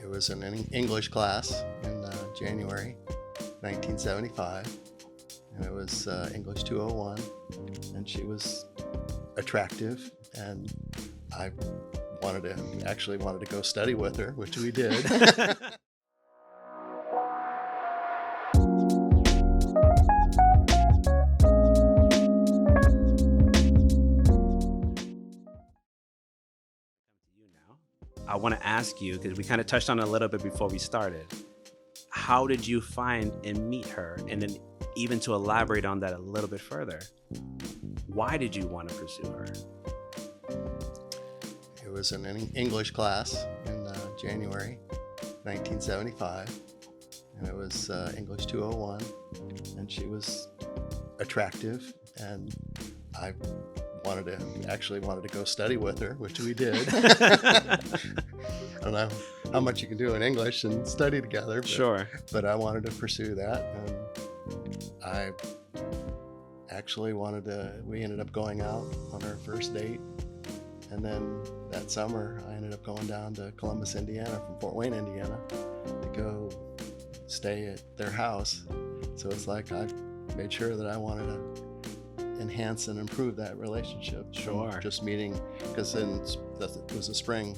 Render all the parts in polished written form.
It was in an English class in January 1975, and it was English 201, and she was attractive, and I actually wanted to go study with her, which we did. I want to ask you, because we kind of touched on it a little bit before we started, how did you find and meet her? And then even to elaborate on that a little bit further, why did you want to pursue her? It was in an English class in January 1975, and it was English 201, and she was attractive, and I actually wanted to go study with her, which we did. I don't know how much you can do in English and study together. But, Sure. But I wanted to pursue that, and I actually we ended up going out on our first date. And then that summer, I ended up going down to Columbus, Indiana from Fort Wayne, Indiana to go stay at their house. So it's like I made sure that I wanted to enhance and improve that relationship. Sure. Just meeting, because then it was a spring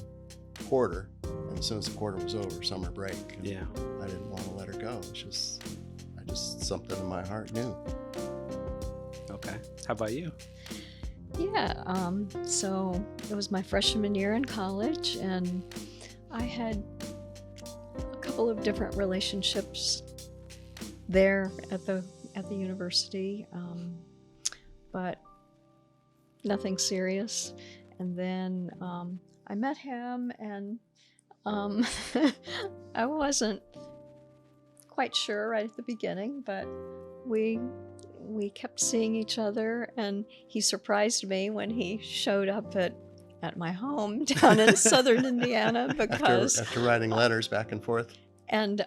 quarter, and as soon as the quarter was over, summer break. Yeah. I didn't want to let her go. It's just something in my heart knew. Okay. How about you? Yeah, so it was my freshman year in college, and I had a couple of different relationships there at the university, but nothing serious. And then I met him, and I wasn't quite sure right at the beginning, but we kept seeing each other, and he surprised me when he showed up at my home down in southern Indiana, because after writing letters back and forth. And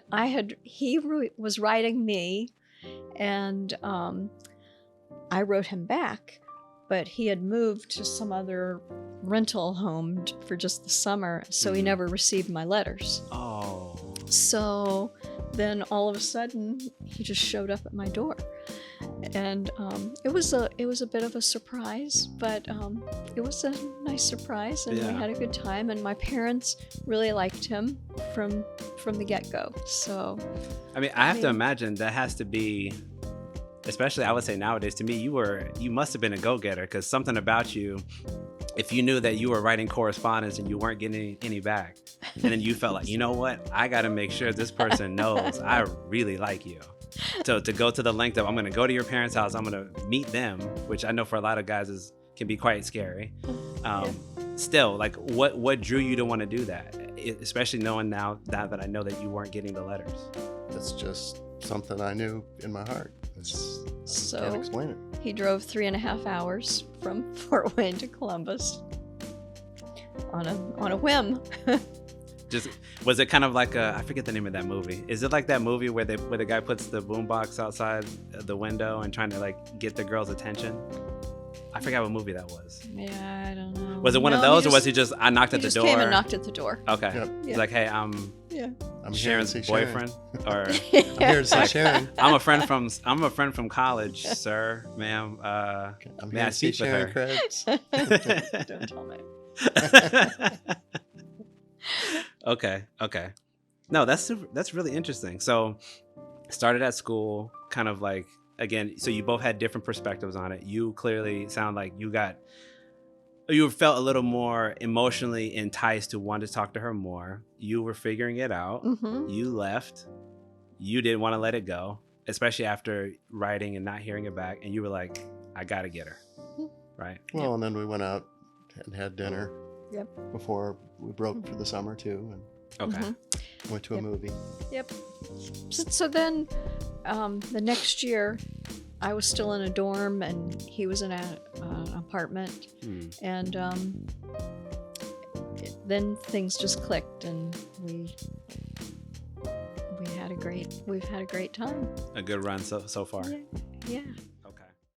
he was writing me, and I wrote him back, but he had moved to some other rental home for just the summer, so he never received my letters. Oh. So then all of a sudden he just showed up at my door, and it was a bit of a surprise, but it was a nice surprise, and we had a good time, and my parents really liked him from the get-go. So I mean, I have to imagine that has to be, especially I would say nowadays, to me, you must have been a go-getter, because something about you, if you knew that you were writing correspondence and you weren't getting any back, and then you felt like, you know what, I got to make sure this person knows I really like you. So to go to the length of, I'm going to go to your parents' house, I'm going to meet them, which I know for a lot of guys can be quite scary. Still, like, what drew you to want to do that? Especially knowing now that I know that you weren't getting the letters. It's just something I knew in my heart. I can't explain it. He drove 3.5 hours from Fort Wayne to Columbus on a whim. Just, was it kind of like I forget the name of that movie. Is it like that movie where the guy puts the boombox outside the window and trying to like get the girl's attention? I forgot what movie that was. Yeah, I don't know. Was it one of those, or was he just, I knocked at the door? He just came and knocked at the door. Okay. Yep. He's like, hey, I'm Sharon's boyfriend, or I'm here to see Sharon. I'm a friend from college, sir, ma'am. I'm May here I to see speak with Sharon her? Krebs. Don't tell me. Okay. No, that's really interesting. So, started at school, kind of like, again, so you both had different perspectives on it. You clearly sound like you felt a little more emotionally enticed to want to talk to her more. You were figuring it out. Mm-hmm. You left. You didn't want to let it go, especially after writing and not hearing it back. And you were like, I got to get her. Right? Well, and then we went out and had dinner. Yep. Before we broke for the summer too, and Okay. Mm-hmm. went to a movie. Yep. So then, the next year, I was still in a dorm, and he was in an apartment, and then things just clicked, and we've had a great time. A good run so far. Yeah.